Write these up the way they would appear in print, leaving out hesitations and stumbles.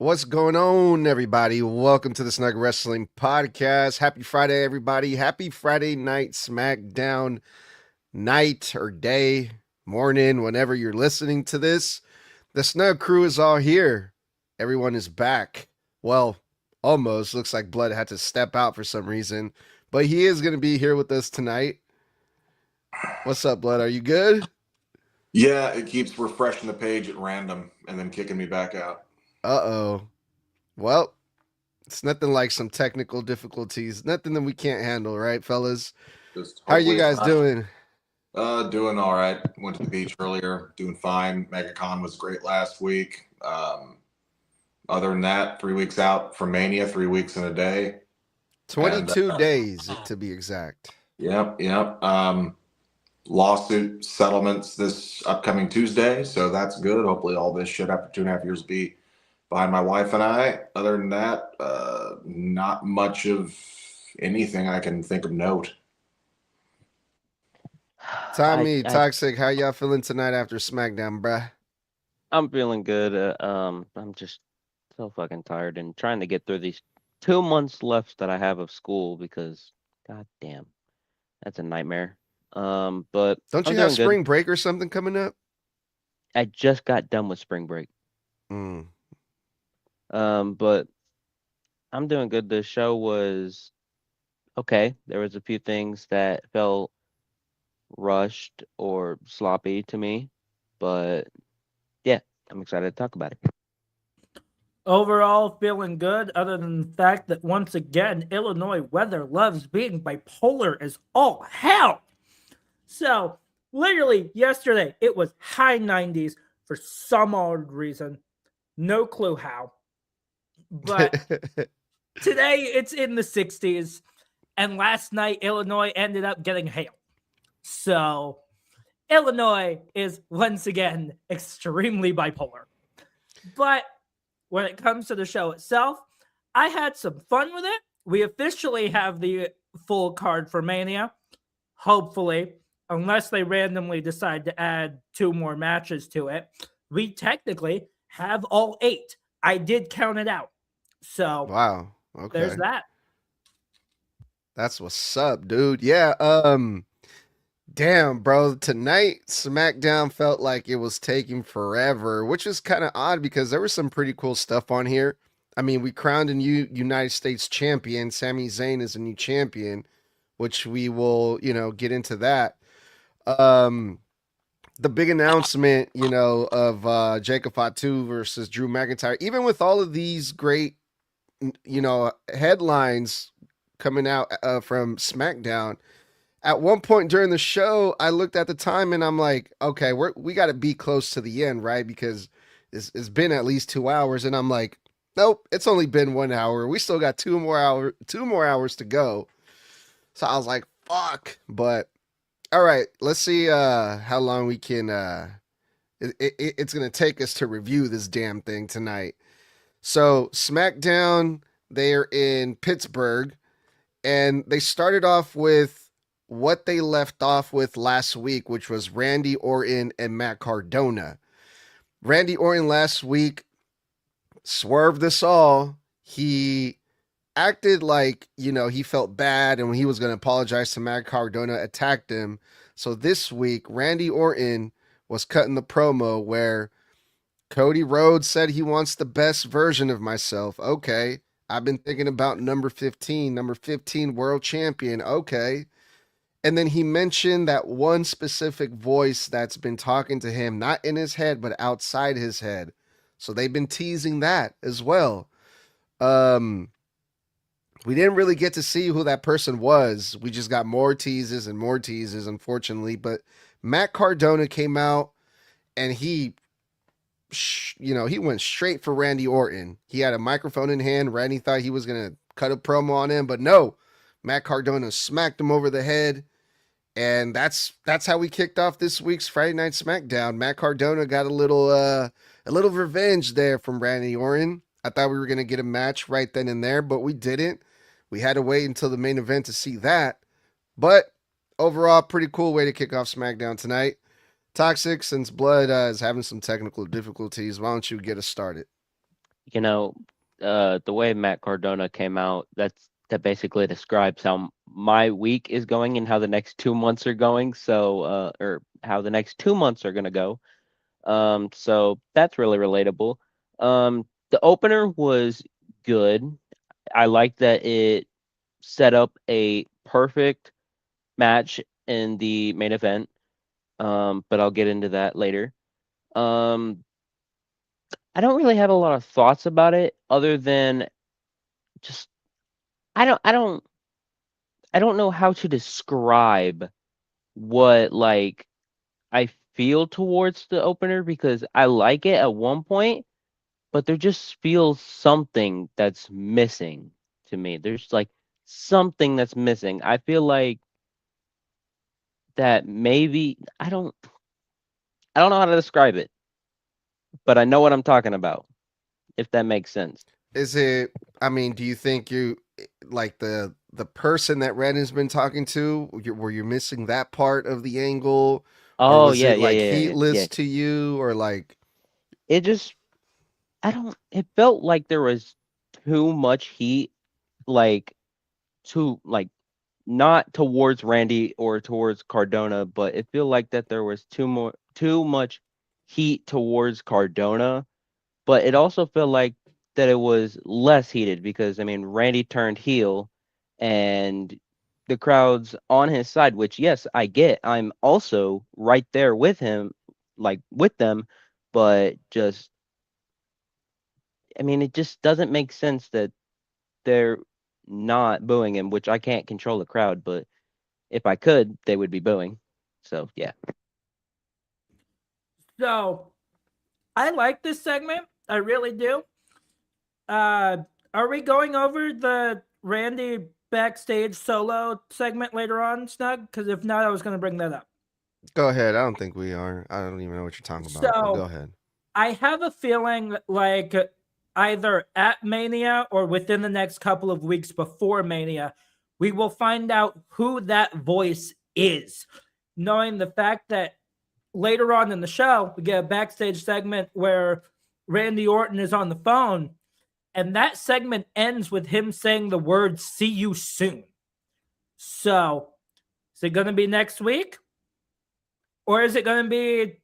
What's going on, everybody? Welcome to the Snug Wrestling Podcast. Happy Friday, everybody. Happy Friday night SmackDown night or day, morning, whenever you're listening to this. The Snug Crew is all here. Everyone is back. Well, almost. Looks like Blood had to step out for some reason, but he is going to be here with us tonight. What's up, Blood? Are you good? Yeah, it keeps refreshing the page at random and then kicking me back out. Uh-oh. Well, it's nothing like some technical difficulties. Nothing that we can't handle, right, fellas? Just How are you hopefully it's guys not. doing? Doing all right. Went to the beach earlier. Doing fine. MegaCon was great last week. Other than that, 3 weeks out from Mania, 3 weeks in a day. 22 days to be exact. Yep. Lawsuit settlements this upcoming Tuesday, so that's good. Hopefully, all this shit after 2.5 years will be behind my wife and I. Other than that, not much of anything I can think of note. Tommy, Toxic, how y'all feeling tonight after SmackDown, bruh? I'm feeling good. I'm just so fucking tired and trying to get through these 2 months left that I have of school because, god damn, that's a nightmare. But Don't I'm you have doing spring good. break or something coming up? I just got done with spring break. Mm. But I'm doing good. The show was okay. There was a few things that felt rushed or sloppy to me, but yeah, I'm excited to talk about it. Overall, feeling good, other than the fact that once again, Illinois weather loves being bipolar as all hell. So, literally, yesterday, it was high 90s for some odd reason. No clue how. But today, it's in the 60s. And last night, Illinois ended up getting hail. So, Illinois is once again extremely bipolar. But when it comes to the show itself, I had some fun with it. We officially have the full card for Mania. Hopefully, unless they randomly decide to add 2 more matches to it, we technically have all 8. I did count it out. So, wow. Okay. there's that. That's what's up, dude. Yeah, damn, bro. Tonight, SmackDown felt like it was taking forever, which is kind of odd because there was some pretty cool stuff on here. I mean, we crowned a new United States champion. Sami Zayn is a new champion, which we will, get into that. The big announcement, of Jacob Fatu versus Drew McIntyre, even with all of these great, headlines coming out from SmackDown. At one point during the show, I looked at the time and I'm like, okay, we got to be close to the end, right? Because it's been at least 2 hours, and I'm like, nope, it's only been 1 hour. We still got 2 more hours to go. So I was like, fuck. But all right, let's see how long we can. It's gonna take us to review this damn thing tonight. So SmackDown, they're in Pittsburgh, and they started off with what they left off with last week, which was Randy Orton and Matt Cardona. Randy Orton last week swerved us all. He acted like, he felt bad, and when he was going to apologize to Matt Cardona, attacked him. So this week, Randy Orton was cutting the promo where Cody Rhodes said he wants the best version of myself. Okay. I've been thinking about number 15 world champion. Okay. And then he mentioned that one specific voice that's been talking to him, not in his head, but outside his head. So they've been teasing that as well. We didn't really get to see who that person was. We just got more teases and more teases, unfortunately. But Matt Cardona came out and he went straight for Randy Orton. He had a microphone in hand. Randy thought he was going to cut a promo on him, but no. Matt Cardona smacked him over the head. And that's how we kicked off this week's Friday Night SmackDown. Matt Cardona got a little revenge there from Randy Orton. I thought we were gonna get a match right then and there, but we didn't. We had to wait until the main event to see that. But overall, pretty cool way to kick off SmackDown tonight. Toxic, since Blood is having some technical difficulties, why don't you get us started? The way Matt Cardona came out, that basically describes how my week is going and how the next 2 months are going. So, or how the next 2 months are gonna go. So that's really relatable. The opener was good. I like that it set up a perfect match in the main event. But I'll get into that later. Um, I don't really have a lot of thoughts about it other than just I don't know how to describe what like I feel towards the opener because I like it at one point, but there just feels something that's missing to me. There's like something that's missing. I feel like that maybe I don't know how to describe it, but I know what I'm talking about, if that makes sense. Is it? I mean, do you think you like the person that Randy's been talking to? Were you missing that part of the angle, or Oh was yeah, it yeah, like yeah, yeah, yeah. heatless to you, or like? It just I don't it felt like there was too much heat, like too like not towards Randy or towards Cardona, but it felt like that there was too much heat towards Cardona, but it also felt like that it was less heated because I mean Randy turned heel and the crowd's on his side, which yes, I get. I'm also right there with him, like with them, but just I mean it just doesn't make sense that they're not booing him, which I can't control the crowd, but if I could, they would be booing. So yeah. So I like this segment. I really do. Are we going over the Randy backstage solo segment later on, Snug? Because if not, I was going to bring that up. Go ahead. I don't think we are. I don't even know what you're talking about. But go So ahead. I have a feeling like either at Mania or within the next couple of weeks before Mania, we will find out who that voice is. Knowing the fact that later on in the show, we get a backstage segment where Randy Orton is on the phone, and that segment ends with him saying the words, "See you soon." So, is it going to be next week? Or is it going to be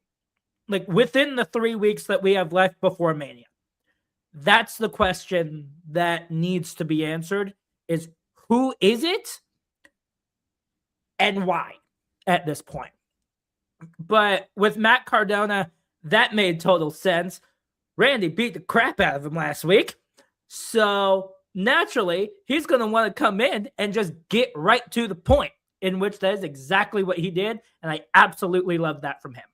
like within the 3 weeks that we have left before Mania? That's the question that needs to be answered is who is it and why at this point? But with Matt Cardona, that made total sense. Randy beat the crap out of him last week. So naturally, he's going to want to come in and just get right to the point, in which that is exactly what he did. And I absolutely love that from him.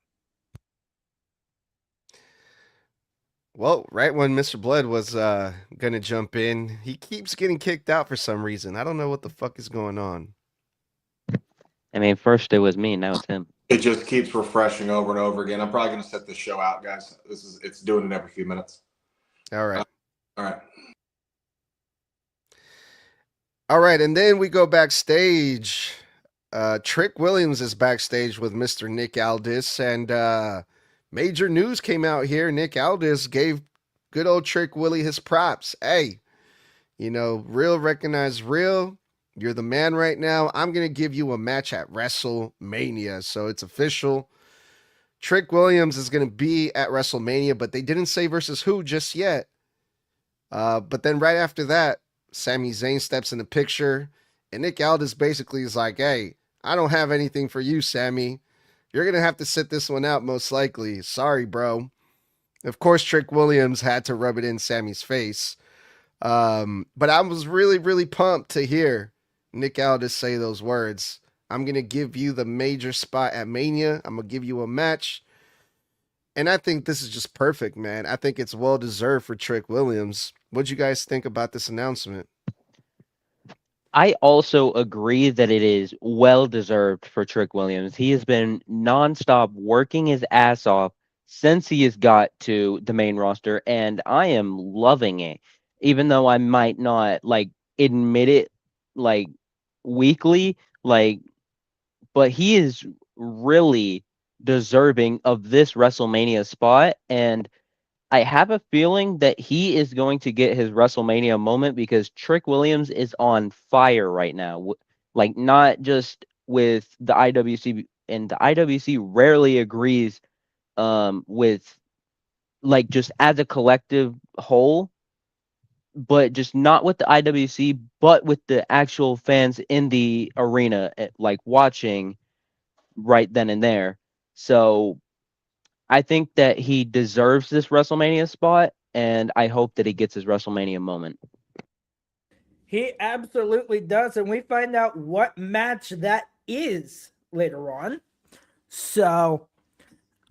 Well, right when Mr. Blood was gonna jump in, he keeps getting kicked out for some reason. I don't know what the fuck is going on. I mean, first it was me, now it's him. It just keeps refreshing over and over again. I'm probably going to set this show out, guys. It's doing it every few minutes. All right. All right. All right, and then we go backstage. Trick Williams is backstage with Mr. Nick Aldis, and major news came out here. Nick Aldis gave good old Trick Willie his props. Hey, real recognize real. You're the man right now. I'm going to give you a match at WrestleMania. So it's official. Trick Williams is going to be at WrestleMania, but they didn't say versus who just yet. But then right after that, Sami Zayn steps in the picture, and Nick Aldis basically is like, hey, I don't have anything for you, Sami. You're going to have to sit this one out most likely. Sorry, bro. Of course, Trick Williams had to rub it in Sami's face. But I was really, really pumped to hear Nick Aldis say those words. I'm going to give you the major spot at Mania. I'm going to give you a match. And I think this is just perfect, man. I think it's well deserved for Trick Williams. What'd you guys think about this announcement? I also agree that it is well deserved for Trick Williams. He has been nonstop working his ass off since he has got to the main roster, and I am loving it. Even though I might not like admit it like weekly, but he is really deserving of this WrestleMania spot. And I have a feeling that he is going to get his WrestleMania moment because Trick Williams is on fire right now. Like, not just with the IWC, and the IWC rarely agrees with, like, just as a collective whole, but just not with the IWC, but with the actual fans in the arena, like watching right then and there. So I think that he deserves this WrestleMania spot, and I hope that he gets his WrestleMania moment. He absolutely does, and we find out what match that is later on. So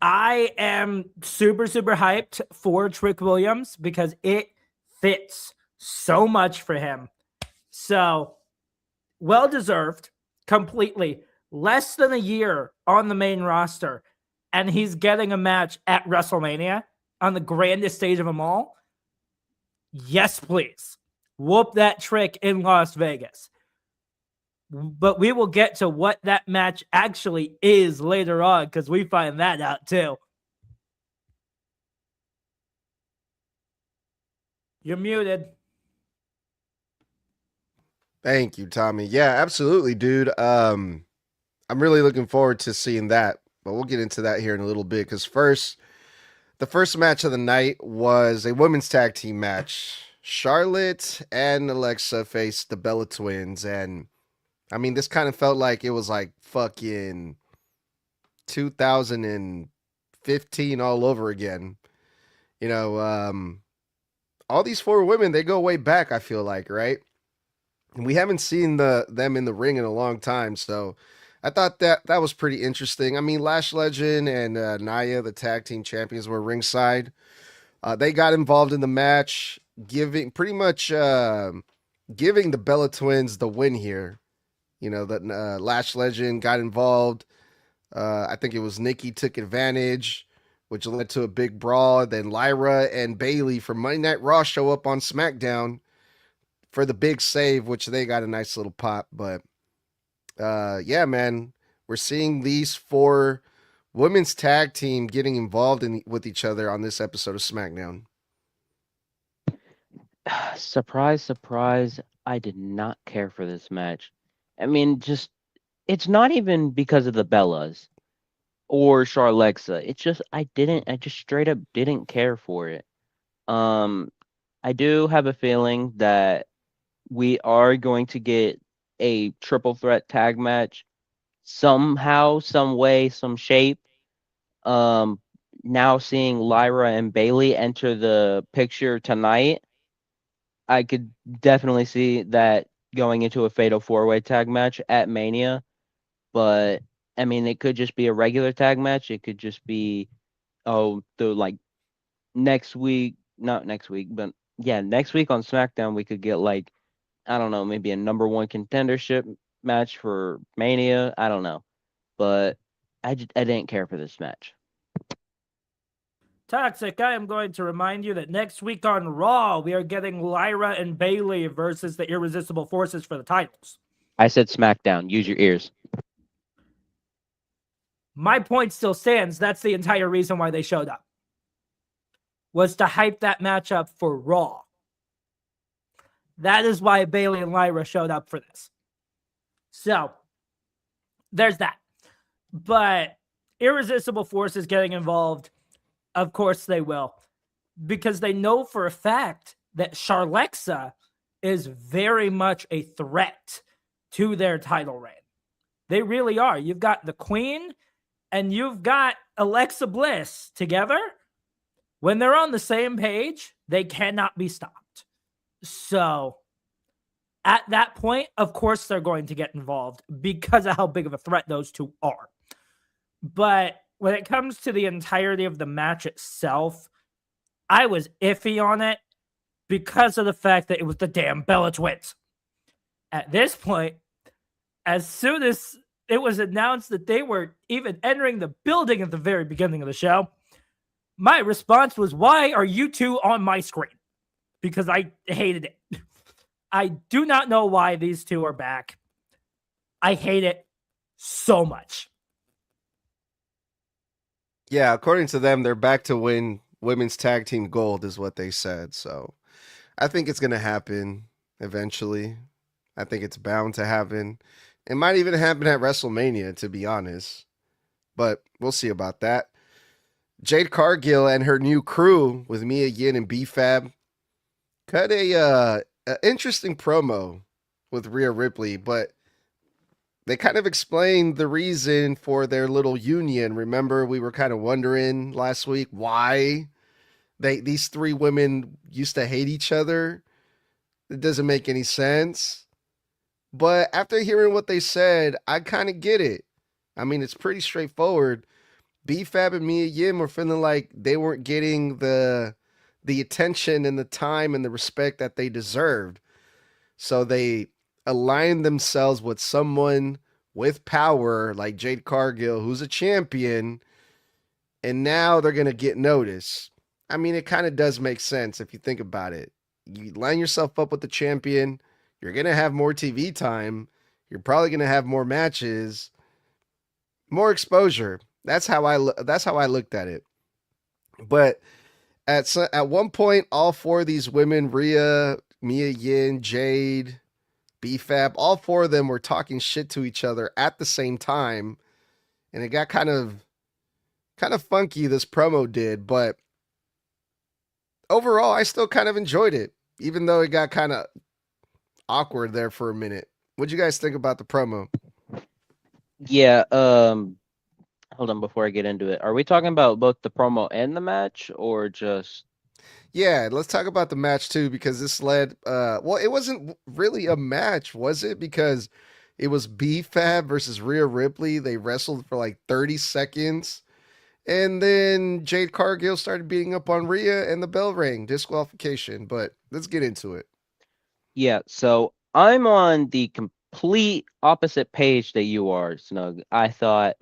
I am super, super hyped for Trick Williams because it fits so much for him. So well deserved, completely. Less than a year on the main roster, and he's getting a match at WrestleMania on the grandest stage of them all. Yes, please. Whoop that trick in Las Vegas. But we will get to what that match actually is later on because we find that out too. You're muted. Thank you, Tommy. Yeah, absolutely, dude. I'm really looking forward to seeing that, but we'll get into that here in a little bit because the first match of the night was a women's tag team match. Charlotte and Alexa faced the Bella Twins, and I mean, this kind of felt like it was like fucking 2015 all over again. You know, all these four women, they go way back, I feel like, right? And we haven't seen them in the ring in a long time, so I thought that was pretty interesting. I mean, Lash Legend and Nia, the tag team champions, were ringside. They got involved in the match, giving giving the Bella Twins the win here. You know, that Lash Legend got involved. I think it was Nikki took advantage, which led to a big brawl. Then Lyra and Bailey from Monday Night Raw show up on SmackDown for the big save, which they got a nice little pop. But yeah, man, we're seeing these four women's tag team getting involved with each other on this episode of SmackDown. Surprise, surprise, I did not care for this match. I mean, just, it's not even because of the Bellas or Charlexa. It's just I just straight up didn't care for it. I do have a feeling that we are going to get a triple threat tag match somehow, some way, some shape. Now seeing Lyra and Bailey enter the picture tonight, I could definitely see that going into a fatal four-way tag match at Mania. But I mean, it could just be a regular tag match. It could just be, like next week, not next week, but yeah, next week on SmackDown, we could get, like, I don't know, maybe a number one contendership match for Mania. I don't know, but I didn't care for this match. Toxic, I am going to remind you that next week on Raw, we are getting Lyra and Bailey versus the Irresistible Forces for the titles. I said SmackDown. Use your ears. My point still stands. That's the entire reason why they showed up. Was to hype that matchup for Raw. That is why Bailey and Lyra showed up for this. So, there's that. But Irresistible Forces getting involved, of course they will. Because they know for a fact that Charlexa is very much a threat to their title reign. They really are. You've got the Queen and you've got Alexa Bliss together. When they're on the same page, they cannot be stopped. So, at that point, of course they're going to get involved because of how big of a threat those two are. But when it comes to the entirety of the match itself, I was iffy on it because of the fact that it was the damn Bella Twins. At this point, as soon as it was announced that they were even entering the building at the very beginning of the show, my response was, why are you two on my screen? Because I hated it. I do not know why these two are back. I hate it so much. Yeah, according to them, they're back to win women's tag team gold is what they said. So I think it's going to happen eventually. I think it's bound to happen. It might even happen at WrestleMania, to be honest. But we'll see about that. Jade Cargill and her new crew with Mia Yim and B-Fab cut a interesting promo with Rhea Ripley, but they kind of explained the reason for their little union. Remember, we were kind of wondering last week why these three women used to hate each other. It doesn't make any sense. But after hearing what they said, I kind of get it. I mean, it's pretty straightforward. B-Fab and Mia Yim were feeling like they weren't getting the attention and the time and the respect that they deserved. So they aligned themselves with someone with power like Jade Cargill, who's a champion, and now they're going to get noticed. I mean, it kind of does make sense if you think about it. You line yourself up with the champion, you're going to have more TV time, you're probably going to have more matches, more exposure. That's how I looked at it. But at one point, all four of these women, Rhea, Mia Yim, Jade, B-Fab, all four of them were talking shit to each other at the same time, and it got kind of funky. This promo did, but overall, I still kind of enjoyed it, even though it got kind of awkward there for a minute. What'd you guys think about the promo? Yeah, hold on before I get into it. Are we talking about both the promo and the match, or just? Yeah, let's talk about the match too, because this led. Well, it wasn't really a match, was it? Because it was B-Fab versus Rhea Ripley. They wrestled for like 30 seconds, and then Jade Cargill started beating up on Rhea, and the bell rang, disqualification. But let's get into it. Yeah, so I'm on the complete opposite page that you are, Snug. I thought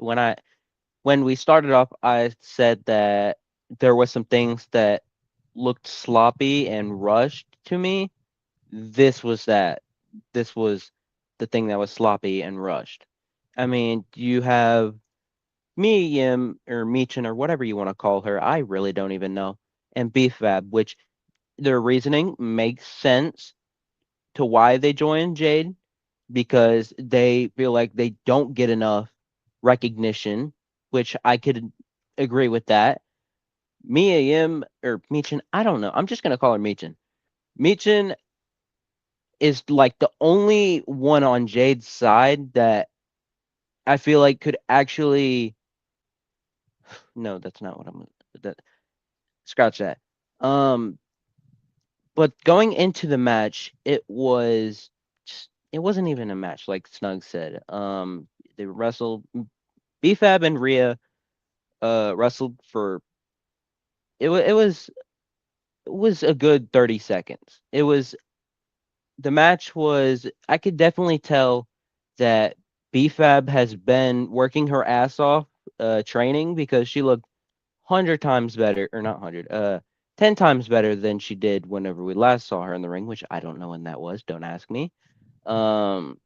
when we started off, I said that there was some things that looked sloppy and rushed to me. This was that. This was the thing that was sloppy and rushed. I mean, you have Mia Yim or Meechin or whatever you want to call her. I really don't even know. And B-Fab, which their reasoning makes sense to why they joined Jade, because they feel like they don't get enough recognition, which I could agree with that. Mia Yim or Meechin, I don't know. I'm just gonna call her Meechin. Meechin is like the only one on Jade's side that I feel like could actually. No, that's not what I'm. That scratch that. But going into the match, it wasn't even a match, like Snug said. They wrestled. B-Fab and Rhea wrestled for. It was a good 30 seconds. The match was, I could definitely tell that B-Fab has been working her ass off training, because she looked 100 times better, or not 100, 10 times better than she did whenever we last saw her in the ring, which I don't know when that was. Don't ask me. But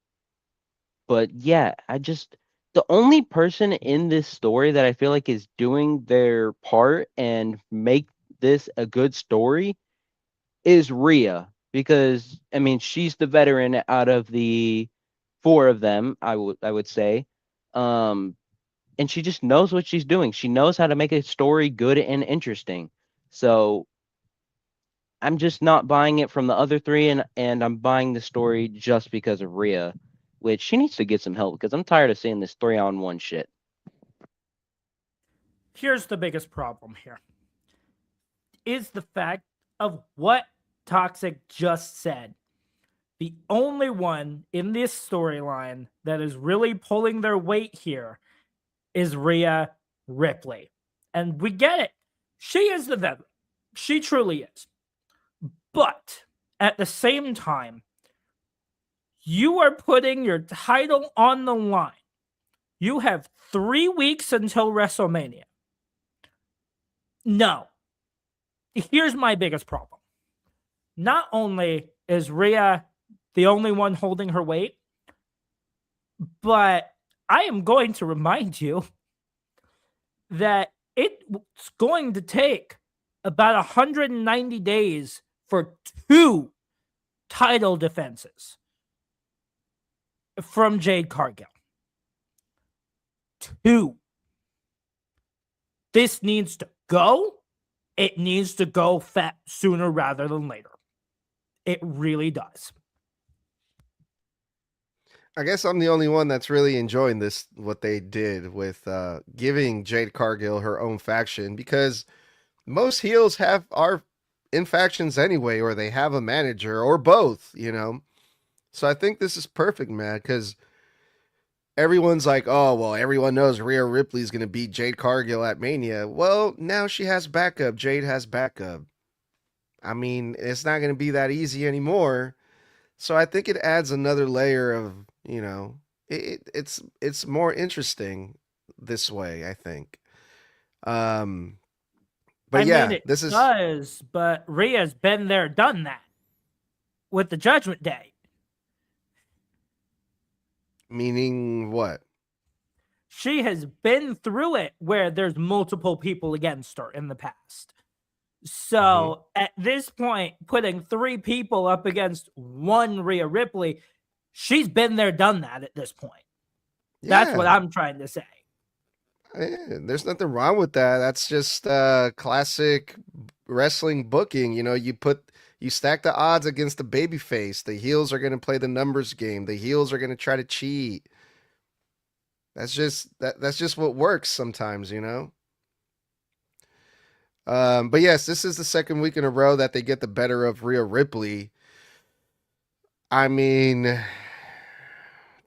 yeah, the only person in this story that I feel like is doing their part and make this a good story is Rhea, because I mean, she's the veteran out of the four of them, I would say. And she just knows what she's doing. She knows how to make a story good and interesting. So I'm just not buying it from the other three, and I'm buying the story just because of Rhea, which she needs to get some help, because I'm tired of seeing this 3-on-1 shit. Here's the biggest problem here. Is the fact of what Toxic just said. The only one in this storyline that is really pulling their weight here is Rhea Ripley. And we get it. She is the veteran. She truly is. But at the same time, you are putting your title on the line. You have 3 weeks until WrestleMania. No. Here's my biggest problem. Not only is Rhea the only one holding her weight, but I am going to remind you that it's going to take about 190 days for 2 title defenses from Jade Cargill. 2. This needs to go. It needs to go sooner rather than later. It really does. I guess I'm the only one that's really enjoying this, what they did with giving Jade Cargill her own faction, because most heels are in factions anyway, or they have a manager or both, you know? So I think this is perfect, man, because everyone's like, oh, well, everyone knows Rhea Ripley's going to beat Jade Cargill at Mania. Well, now she has backup. Jade has backup. I mean, it's not going to be that easy anymore. So I think it adds another layer of, you know, it's more interesting this way, I think. But this is but Rhea's been there, done that with the Judgment Day. Meaning what? She has been through it where there's multiple people against her in the past. So at this point, putting 3 people up against one Rhea Ripley, she's been there, done that at this point. Yeah. That's what I'm trying to say. Yeah, there's nothing wrong with that. That's just classic wrestling booking. You know, you stack the odds against the babyface. The heels are going to play the numbers game. The heels are going to try to cheat. That's just what works sometimes, you know. But yes, this is the second week in a row that they get the better of Rhea Ripley. I mean,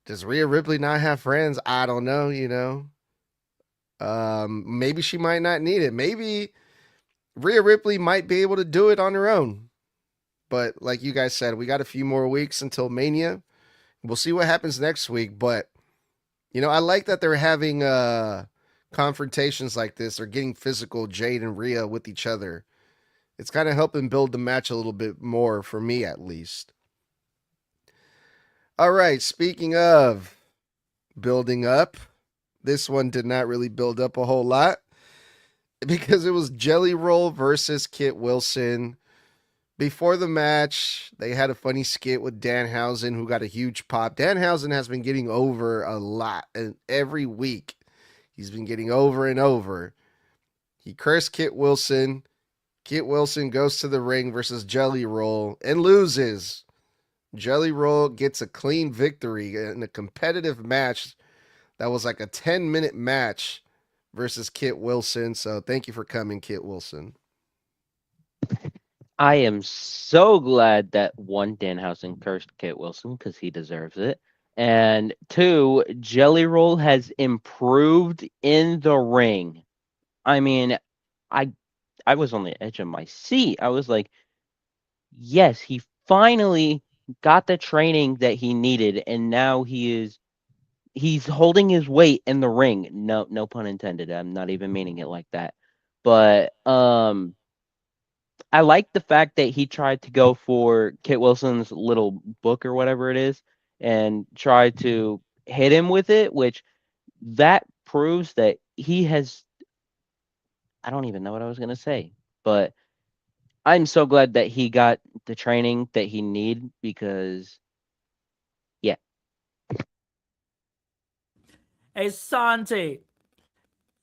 does Rhea Ripley not have friends? I don't know, you know. Maybe she might not need it. Maybe Rhea Ripley might be able to do it on her own. But like you guys said, we got a few more weeks until Mania. We'll see what happens next week. But, you know, I like that they're having confrontations like this. They're getting physical, Jade and Rhea, with each other. It's kind of helping build the match a little bit more, for me at least. All right, speaking of building up, this one did not really build up a whole lot because it was Jelly Roll versus Kit Wilson. Before the match, they had a funny skit with Danhausen, who got a huge pop. Danhausen has been getting over a lot, and every week he's been getting over and over. He cursed Kit Wilson. Kit Wilson goes to the ring versus Jelly Roll and loses. Jelly Roll gets a clean victory in a competitive match that was like a 10-minute match versus Kit Wilson. So thank you for coming, Kit Wilson. I am so glad that 1, Danhausen cursed Kit Wilson because he deserves it. And 2, Jelly Roll has improved in the ring. I mean, I was on the edge of my seat. I was like, yes, he finally got the training that he needed, and now he's holding his weight in the ring. No pun intended. I'm not even meaning it like that. But I like the fact that he tried to go for Kit Wilson's little book or whatever it is and try to hit him with it, which that proves that he has, I don't even know what I was going to say, but I'm so glad that he got the training that he needed because, yeah. Hey, Santi,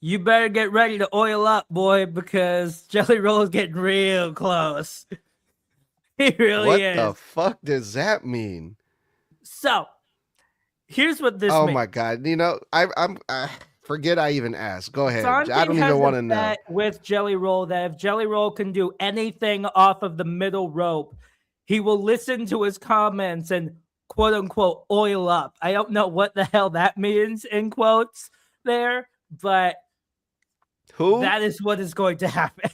you better get ready to oil up, boy, because Jelly Roll is getting real close. He really is. What the fuck does that mean? So, here's what this means. means. My God. You know, I forget I even asked. Go ahead. Santi I don't even want to know. With Jelly Roll that if Jelly Roll can do anything off of the middle rope, he will listen to his comments and quote unquote oil up. I don't know what the hell that means in quotes there, but that is what is going to happen.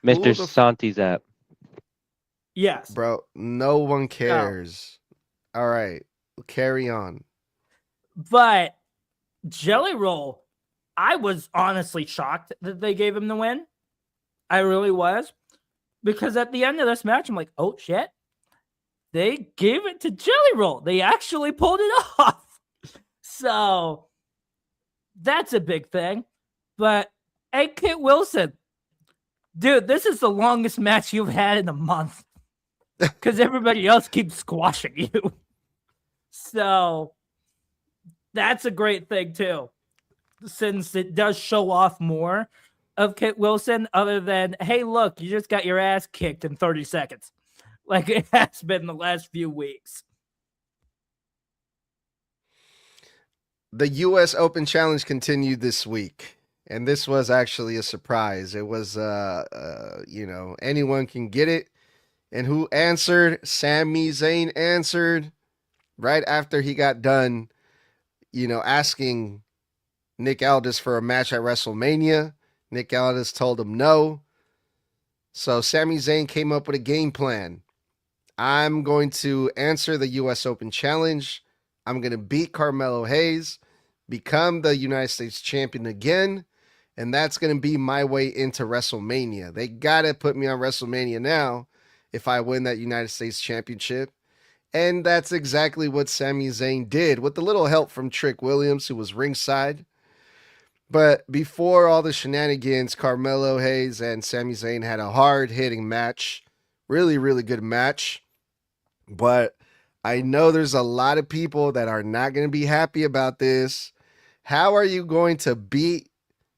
Mr. Santi's app. Yes. Bro, no one cares. No. All right. Carry on. But Jelly Roll, I was honestly shocked that they gave him the win. I really was. Because at the end of this match, I'm like, oh shit. They gave it to Jelly Roll. They actually pulled it off. So that's a big thing. But hey, Kit Wilson, Dude, this is the longest match you've had in a month because everybody else keeps squashing you. So that's a great thing, too, since it does show off more of Kit Wilson other than, hey, look, you just got your ass kicked in 30 seconds. Like it has been the last few weeks. The U.S. Open Challenge continued this week, and this was actually a surprise. It was, anyone can get it. And who answered? Sami Zayn answered right after he got done, asking Nick Aldis for a match at WrestleMania. Nick Aldis told him no. So Sami Zayn came up with a game plan. I'm going to answer the U.S. Open Challenge. I'm going to beat Carmelo Hayes, become the United States champion again, and that's going to be my way into WrestleMania. They got to put me on WrestleMania now if I win that United States championship. And that's exactly what Sami Zayn did, with a little help from Trick Williams, who was ringside. But before all the shenanigans, Carmelo Hayes and Sami Zayn had a hard-hitting match. Really, really good match. But I know there's a lot of people that are not going to be happy about this. How are you going to beat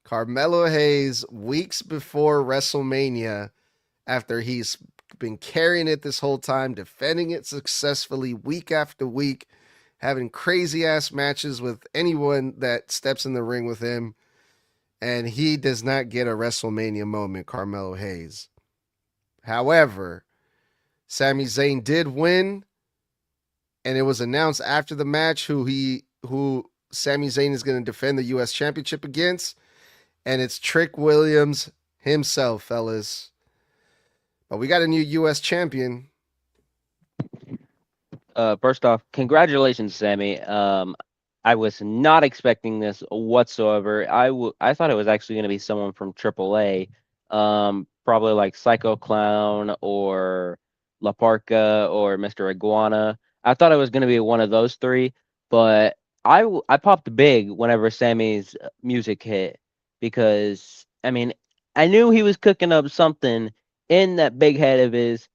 Carmelo Hayes weeks before WrestleMania after he's been carrying it this whole time, defending it successfully week after week, having crazy-ass matches with anyone that steps in the ring with him, and he does not get a WrestleMania moment, Carmelo Hayes? However, Sami Zayn did win, and it was announced after the match who Sami Zayn is going to defend the U.S. Championship against, and it's Trick Williams himself, fellas. But we got a new U.S. champion. First off, congratulations, Sammy. I was not expecting this whatsoever. I thought it was actually going to be someone from AAA, probably like Psycho Clown or La Parca or Mr. Iguana. I thought it was going to be one of those three, but I popped big whenever Sammy's music hit because, I mean, I knew he was cooking up something in that big head of his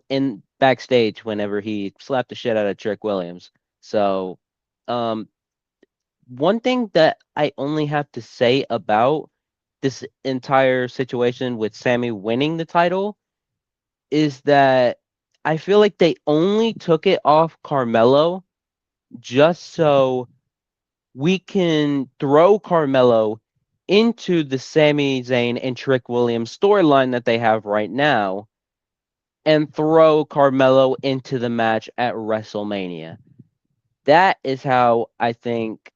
in backstage whenever he slapped the shit out of Trick Williams. So, one thing that I only have to say about this entire situation with Sammy winning the title is that I feel like they only took it off Carmelo just so we can throw Carmelo into the Sami Zayn and Trick Williams storyline that they have right now and throw Carmelo into the match at WrestleMania. That is how I think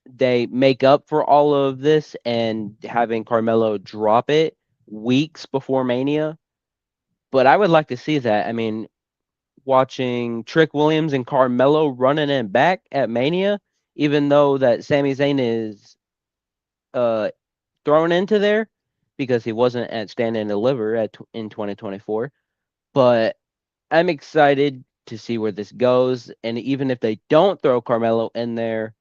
they make up for all of this and having Carmelo drop it weeks before Mania. But I would like to see that. I mean, watching Trick Williams and Carmelo running it back at Mania, even though that Sami Zayn is thrown into there because he wasn't at Stand and Deliver in 2024. But I'm excited to see where this goes. And even if they don't throw Carmelo in there,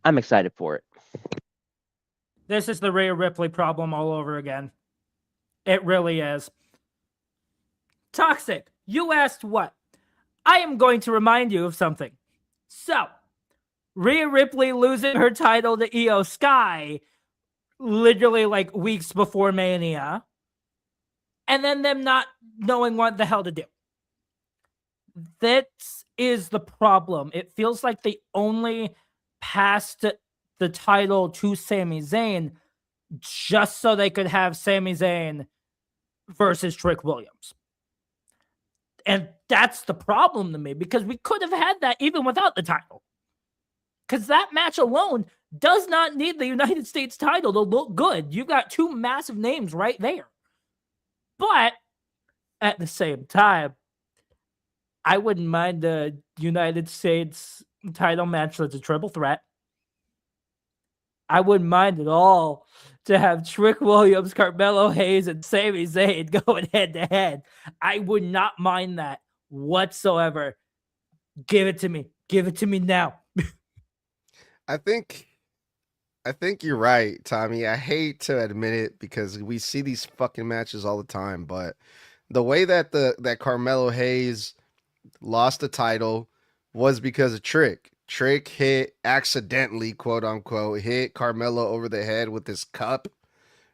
I'm excited for it. This is the Rhea Ripley problem all over again. It really is. Toxic, you asked what? I am going to remind you of something. So, Rhea Ripley losing her title to Io Sky literally like weeks before Mania, and then them not knowing what the hell to do. That is the problem. It feels like they only passed the title to Sami Zayn just so they could have Sami Zayn versus Trick Williams. And that's the problem to me, because we could have had that even without the title. Because that match alone does not need the United States title to look good. You've got two massive names right there. But at the same time, I wouldn't mind the United States title match that's a triple threat. I wouldn't mind at all to have Trick Williams, Carmelo Hayes, and Sami Zayn going head to head. I would not mind that whatsoever. Give it to me. Give it to me now. I think I think you're right, Tommy. I hate to admit it because we see these fucking matches all the time, but the way that that Carmelo Hayes lost the title was because of Trick. Trick hit accidentally, quote unquote, hit Carmelo over the head with his cup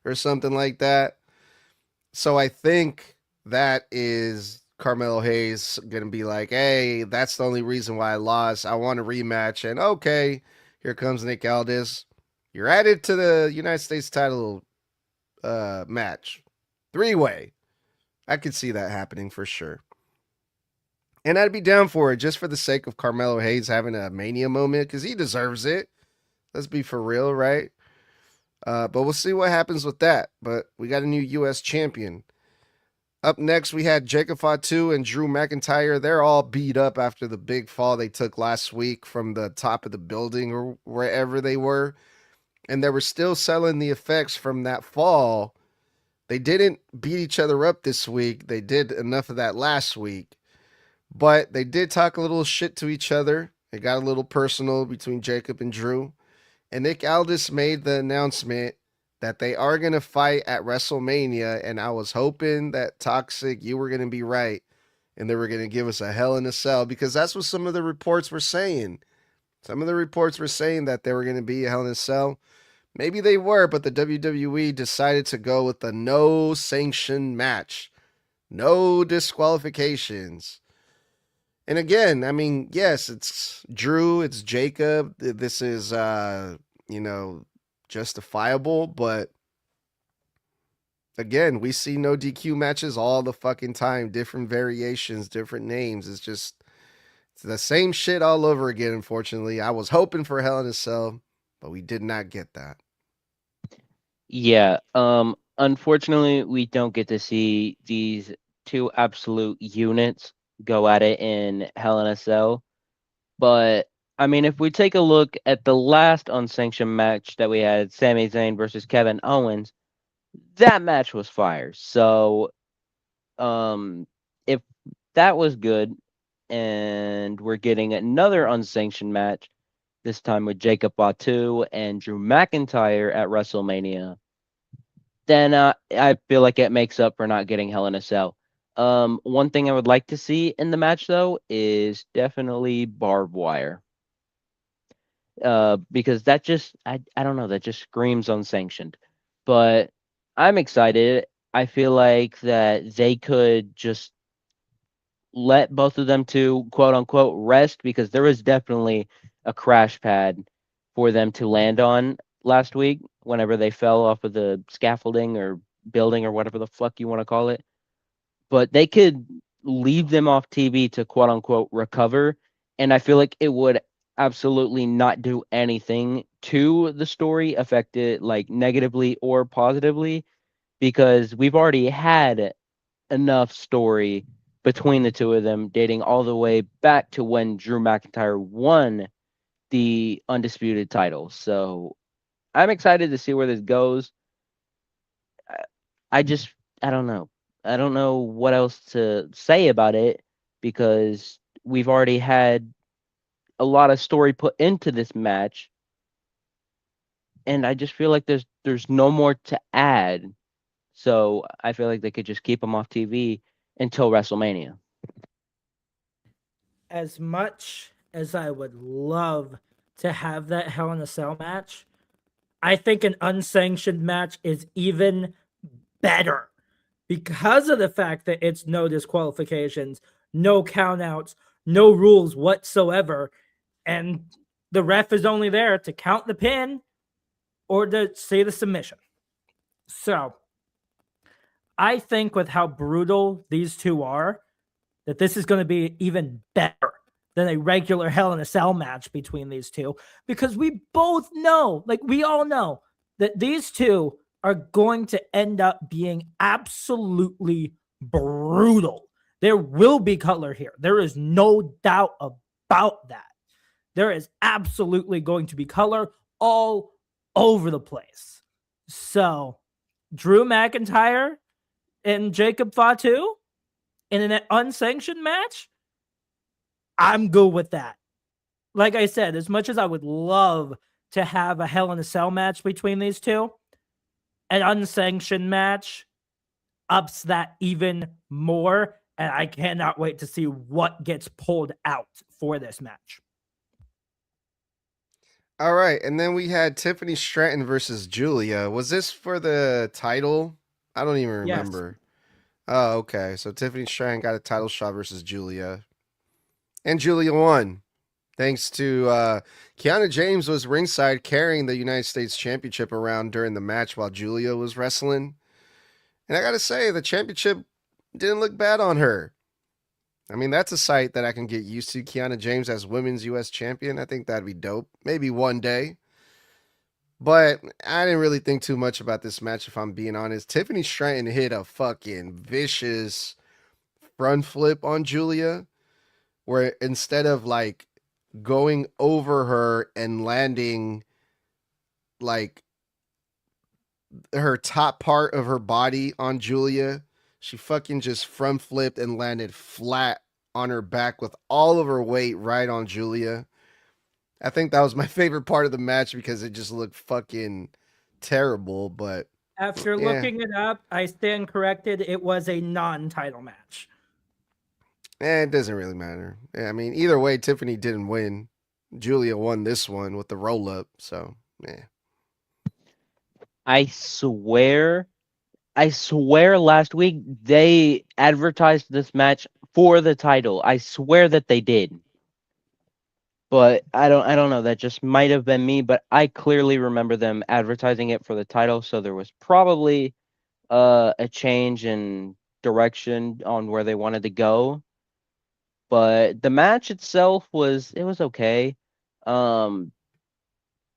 or something like that. So I think that is Carmelo Hayes going to be like, hey, that's the only reason why I lost. I want a rematch. And okay, here comes Nick Aldis. You're added to the United States title match. 3-way. I could see that happening for sure. And I'd be down for it just for the sake of Carmelo Hayes having a Mania moment because he deserves it. Let's be for real, right? But we'll see what happens with that. But we got a new U.S. champion. Up next, we had Jacob Fatu and Drew McIntyre. They're all beat up after the big fall they took last week from the top of the building or wherever they were. And they were still selling the effects from that fall. They didn't beat each other up this week. They did enough of that last week. But they did talk a little shit to each other. It got a little personal between Jacob and Drew. And Nick Aldis made the announcement that they are going to fight at WrestleMania. And I was hoping that Toxic, you were going to be right. And they were going to give us a Hell in a Cell. Because that's what some of the reports were saying. Some of the reports were saying that they were going to be a Hell in a Cell. Maybe they were, but the WWE decided to go with the no sanction match. No disqualifications. And again, I mean, yes, it's Drew, it's Jacob. This is, justifiable. But again, we see no DQ matches all the fucking time. Different variations, different names. It's the same shit all over again, unfortunately. I was hoping for Hell in a Cell, but we did not get that. Yeah. Unfortunately, we don't get to see these two absolute units go at it in Hell in a Cell. But I mean, if we take a look at the last unsanctioned match that we had, Sami Zayn versus Kevin Owens, that match was fire. So, if that was good, and we're getting another unsanctioned match, this time with Jacob Fatu and Drew McIntyre at WrestleMania, then I feel like it makes up for not getting Hell in a Cell. One thing I would like to see in the match, though, is definitely barbed wire. Because that just, I don't know, that just screams unsanctioned. But I'm excited. I feel like that they could just let both of them to quote unquote rest, because there was definitely a crash pad for them to land on last week whenever they fell off of the scaffolding or building or whatever the fuck you want to call it. But they could leave them off TV to quote unquote recover. And I feel like it would absolutely not do anything to the story, affect it like negatively or positively, because we've already had enough story between the two of them dating all the way back to when Drew McIntyre won the undisputed title. So I'm excited to see where this goes. I just, I don't know. I don't know what else to say about it, because we've already had a lot of story put into this match, and I just feel like there's no more to add. So I feel like they could just keep them off TV until WrestleMania. As much as I would love to have that Hell in a Cell match, I think an unsanctioned match is even better because of the fact that it's no disqualifications, no countouts, no rules whatsoever, and the ref is only there to count the pin or to say the submission. So I think with how brutal these two are, that this is going to be even better than a regular Hell in a Cell match between these two, because we both know, like we all know, that these two are going to end up being absolutely brutal. There will be color here. There is no doubt about that. There is absolutely going to be color all over the place. So, Drew McIntyre and Jacob Fatu in an unsanctioned match, I'm good with that. Like I said, as much as I would love to have a Hell in a Cell match between these two. An unsanctioned match ups that even more, and I cannot wait to see what gets pulled out for this match. All right, and then we had Tiffany Stratton versus Giulia. Was this for the title? I don't even Yes. remember. Oh, okay. So Tiffany Stratton got a title shot versus Giulia. And Giulia won. Thanks to Kiana James was ringside carrying the United States Championship around during the match while Giulia was wrestling. And I got to say, the championship didn't look bad on her. I mean, that's a sight that I can get used to. Kiana James as women's U.S. champion. I think that'd be dope. Maybe one day. But I didn't really think too much about this match, if I'm being honest. Tiffany Stratton hit a fucking vicious front flip on Giulia, where instead of like going over her and landing like her top part of her body on Giulia, she fucking just front flipped and landed flat on her back with all of her weight right on Giulia. I think that was my favorite part of the match because it just looked fucking terrible. But After looking it up, I stand corrected. It was a non-title match. It doesn't really matter. I mean, either way, Tiffany didn't win. Giulia won this one with the roll up. So, yeah. I swear last week they advertised this match for the title. I swear that they did. But I don't know. That just might have been me, but I clearly remember them advertising it for the title, so there was probably a change in direction on where they wanted to go. But the match itself was okay.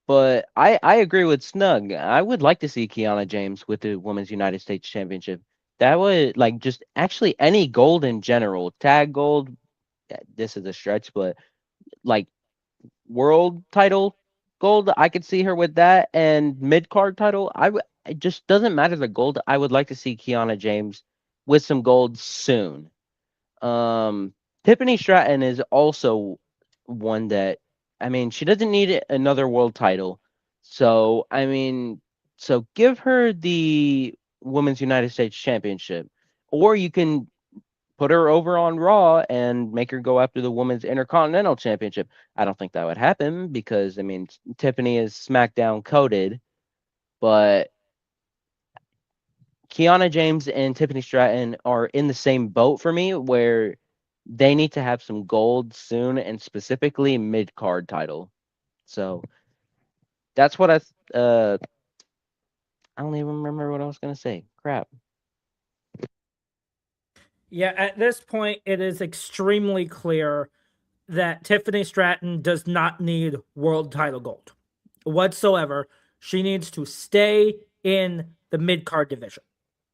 But I agree with Snug. I would like to see Kiana James with the Women's United States Championship. That would like just actually any gold in general, tag gold. This is a stretch, but like world title gold, I could see her with that, and mid card title. It just doesn't matter the gold. I would like to see Kiana James with some gold soon. Tiffany Stratton is also one that, I mean, she doesn't need another world title. So, I mean, so give her the Women's United States Championship. Or you can put her over on Raw and make her go after the Women's Intercontinental Championship. I don't think that would happen because, I mean, Tiffany is SmackDown coded. But Kiana James and Tiffany Stratton are in the same boat for me where they need to have some gold soon and specifically mid-card title. So that's what I don't even remember what I was going to say. Crap. Yeah, at this point, it is extremely clear that Tiffany Stratton does not need world title gold whatsoever. She needs to stay in the mid-card division.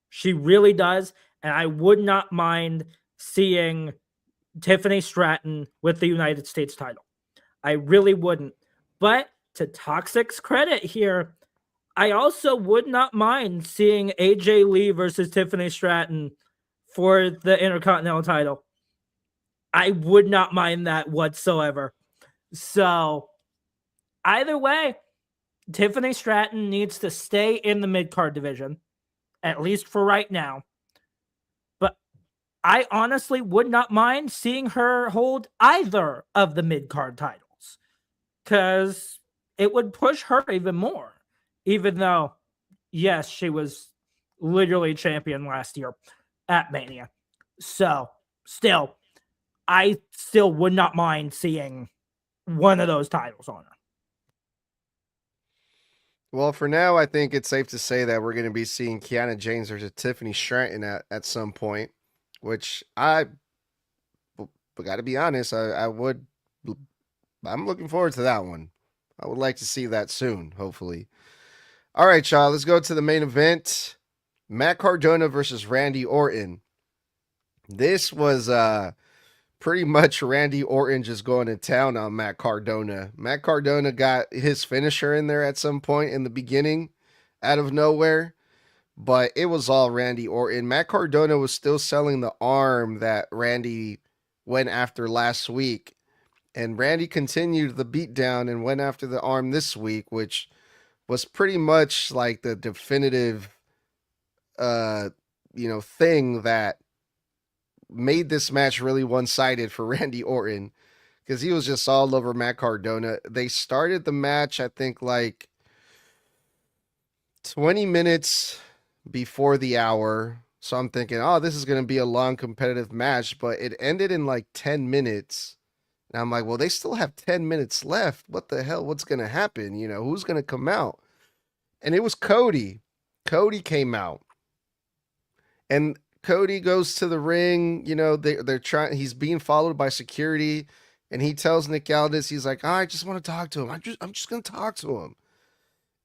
She really does, and I would not mind seeing Tiffany Stratton with the United States title. I really wouldn't. But to Toxic's credit here, I also would not mind seeing AJ Lee versus Tiffany Stratton for the Intercontinental title. I would not mind that whatsoever. So, either way, Tiffany Stratton needs to stay in the mid-card division, at least for right now. But I honestly would not mind seeing her hold either of the mid-card titles, because it would push her even more, even though, yes, she was literally champion last year at Mania. So, still, I still would not mind seeing one of those titles on her. Well, for now, I think it's safe to say that we're going to be seeing Kiana James versus Tiffany Stratton at some point, which but got to be honest, I'm looking forward to that one. I would like to see that soon, hopefully. All right, y'all, let's go to the main event. Matt Cardona versus Randy Orton. This was pretty much Randy Orton just going to town on Matt Cardona. Matt Cardona got his finisher in there at some point in the beginning out of nowhere, but it was all Randy Orton. Matt Cardona was still selling the arm that Randy went after last week And Randy continued the beatdown and went after the arm this week, which was pretty much like the definitive, uh, thing that made this match really one sided for Randy Orton because he was just all over Matt Cardona. They started the match, I think, like 20 minutes before the hour. So I'm thinking, oh, this is going to be a long competitive match, but it ended in like 10 minutes. And I'm like, well, they still have 10 minutes left. What the hell? What's going to happen? Who's going to come out? And it was Cody. Cody came out. And Cody goes to the ring. They're trying. He's being followed by security, and he tells Nick Aldis, he's like, I just want to talk to him. I'm just gonna talk to him.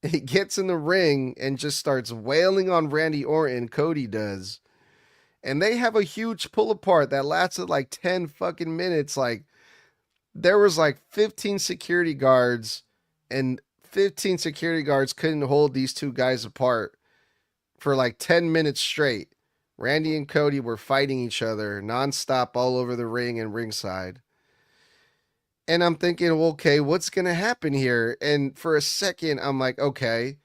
And he gets in the ring and just starts wailing on Randy Orton. Cody does, and they have a huge pull apart that lasted like 10 fucking minutes. Like there was like 15 security guards, and 15 security guards couldn't hold these two guys apart for like 10 minutes straight. Randy and Cody were fighting each other nonstop all over the ring and ringside. And I'm thinking, well, okay, what's going to happen here? And for a second, I'm like, okay,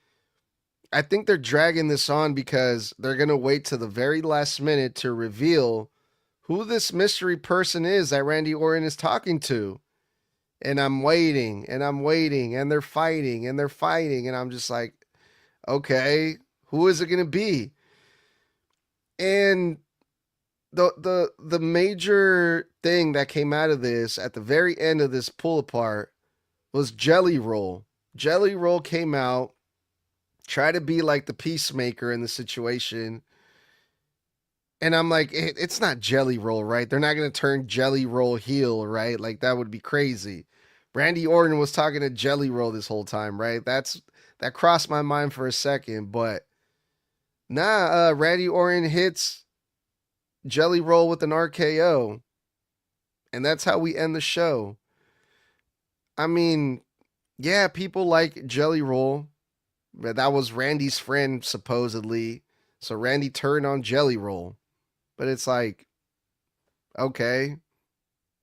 I think they're dragging this on because they're going to wait to the very last minute to reveal who this mystery person is that Randy Orton is talking to. And I'm waiting and I'm waiting and they're fighting and they're fighting. And I'm just like, okay, who is it going to be? And the major thing that came out of this at the very end of this pull apart was Jelly Roll. Jelly Roll came out, tried to be like the peacemaker in the situation. And I'm like, it's not Jelly Roll, right? They're not going to turn Jelly Roll heel, right? Like that would be crazy. Randy Orton was talking to Jelly Roll this whole time, right? That crossed my mind for a second, but nah, Randy Orton hits Jelly Roll with an RKO. And that's how we end the show. I mean, yeah, people like Jelly Roll. But that was Randy's friend, supposedly. So Randy turned on Jelly Roll. But it's like, okay.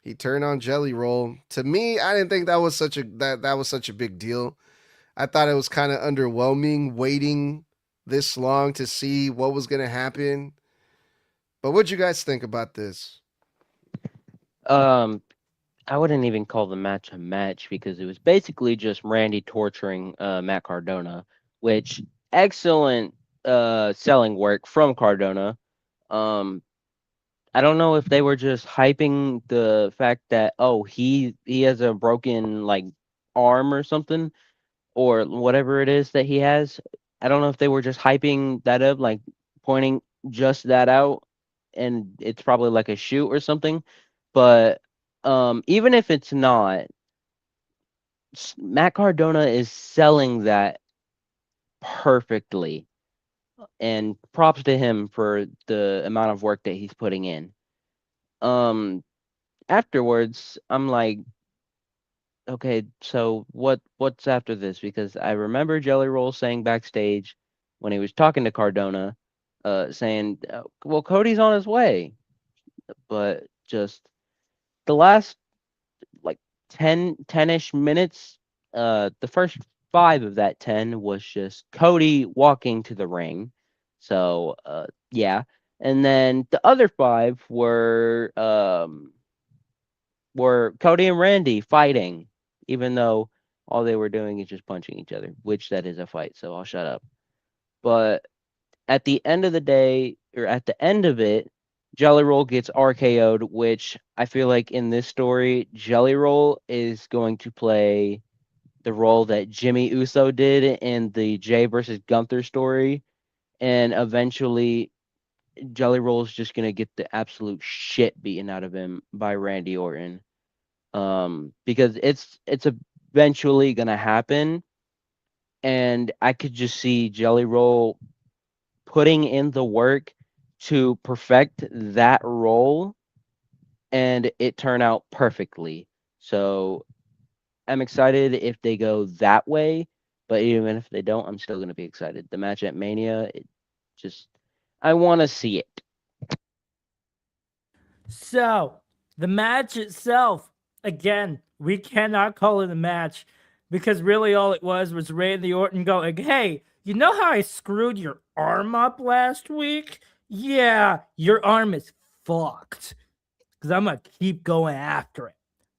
He turned on Jelly Roll. To me, I didn't think that was such a big deal. I thought it was kind of underwhelming waiting this long to see what was going to happen. But what'd you guys think about this? I wouldn't even call the match a match because it was basically just Randy torturing Matt Cardona, which excellent selling work from Cardona. Um, I don't know if they were just hyping the fact that he has a broken like arm or something or whatever it is that he has. I don't know if they were just hyping that up, like pointing just that out, and it's probably like a shoot or something. But even if it's not, Matt Cardona is selling that perfectly, and props to him for the amount of work that he's putting in. Um, Afterwards, I'm like, okay, so what's after this? Because I remember Jelly Roll saying backstage when he was talking to Cardona, saying, "Well, Cody's on his way," but just the last like 10-ish minutes, the first 5 of that 10 was just Cody walking to the ring. So, yeah. And then the other 5 were Cody and Randy fighting, even though all they were doing is just punching each other, which that is a fight, so I'll shut up. But at the end of the day, or at the end of it, Jelly Roll gets RKO'd, which I feel like in this story, Jelly Roll is going to play the role that Jimmy Uso did in the Jay versus Gunther story. And eventually, Jelly Roll is just going to get the absolute shit beaten out of him by Randy Orton. Because it's eventually going to happen. And I could just see Jelly Roll putting in the work to perfect that role, and it turned out perfectly. So I'm excited if they go that way, but even if they don't, I'm still going to be excited. The match at Mania, I want to see it. So, the match itself, again, we cannot call it a match because really all it was Randy Orton going, hey, you know how I screwed your arm up last week? Yeah, your arm is fucked because I'm going to keep going after it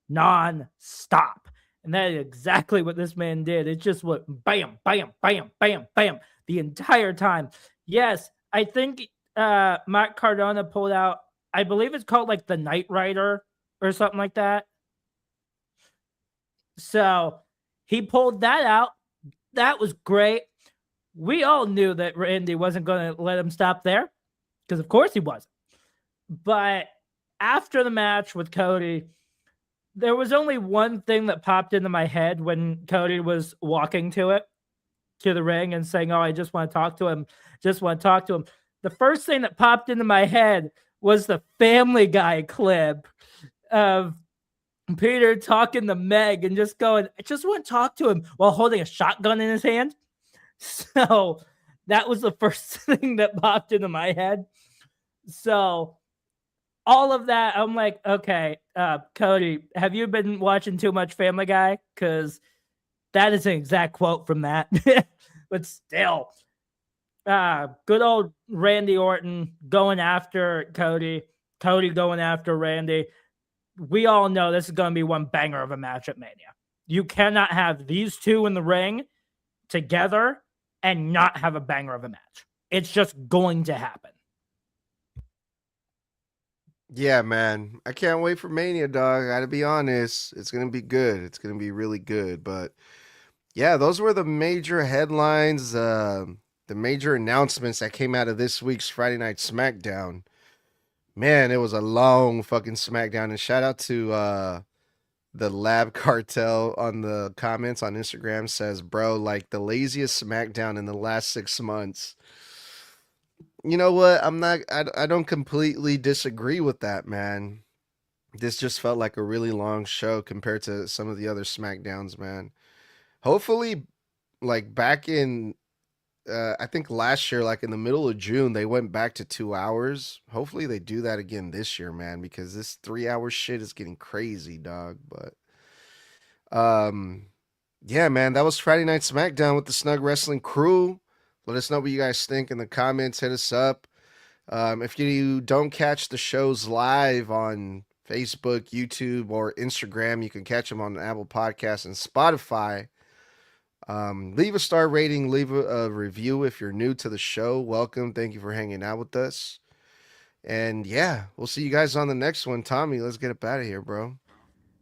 non-stop. And that is exactly what this man did. It just went bam, bam, bam, bam, bam the entire time. Yes, I think Matt Cardona pulled out, I believe it's called like the Knight Rider or something like that. So he pulled that out. That was great. We all knew that Randy wasn't going to let him stop there because, of course, he wasn't. But after the match with Cody, there was only one thing that popped into my head when Cody was walking to the ring and saying, oh, I just want to talk to him. Just want to talk to him. The first thing that popped into my head was the Family Guy clip of Peter talking to Meg and just going, I just want to talk to him while holding a shotgun in his hand. So that was the first thing that popped into my head. So all of that, I'm like, okay, Cody, have you been watching too much Family Guy? Because that is an exact quote from that. But still, good old Randy Orton going after Cody, Cody going after Randy. We all know this is going to be one banger of a match at Mania. You cannot have these two in the ring together and not have a banger of a match. It's just going to happen. Yeah, man. I can't wait for Mania, dog. I gotta be honest. It's gonna be good. It's gonna be really good. But yeah, those were the major headlines, the major announcements that came out of this week's Friday Night SmackDown. Man, it was a long fucking SmackDown. And shout out to the Lab Cartel on the comments on Instagram says, bro, like the laziest SmackDown in the last 6 months. You know what? I don't completely disagree with that, man. This just felt like a really long show compared to some of the other SmackDowns, man. Hopefully, like back in, I think last year, like in the middle of June, they went back to 2 hours. Hopefully they do that again this year, man, because this 3 hour shit is getting crazy, dog. But, yeah, man, that was Friday Night SmackDown with the Snug Wrestling Crew. Let us know what you guys think in the comments. Hit us up. If you don't catch the shows live on Facebook, YouTube, or Instagram, you can catch them on Apple Podcasts and Spotify. Leave a star rating, leave a review if you're new to the show. Welcome. Thank you for hanging out with us. And yeah, we'll see you guys on the next one. Tommy, let's get up out of here, bro.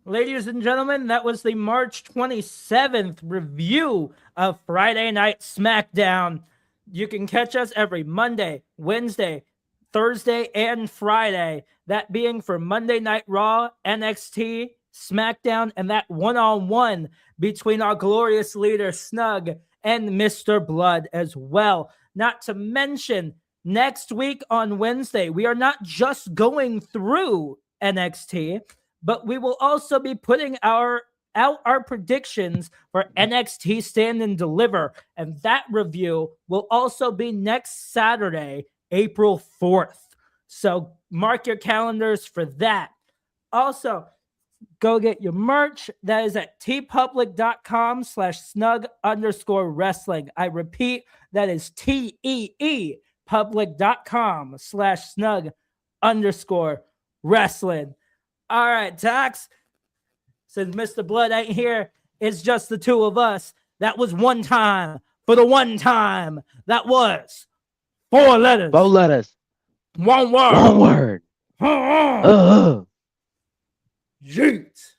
Ladies and gentlemen, that was the March 27th review of Friday Night SmackDown. You can catch us every Monday, Wednesday, Thursday, and Friday. That being for Monday Night Raw, NXT, SmackDown, and that one-on-one between our glorious leader, Snug, and Mr. Blood as well. Not to mention, next week on Wednesday, we are not just going through NXT, but we will also be putting out our predictions for NXT Stand and Deliver. And that review will also be next Saturday, April 4th. So mark your calendars for that. Also, go get your merch. That is at tpublic.com/snug_wrestling. I repeat, that is TEE public.com/snug_wrestling. All right, Tox. Since Mr. Blood ain't here, it's just the two of us. That was one time for the one time. That was 4 letters. 4 letters. 1 word. 1 word. Yeet.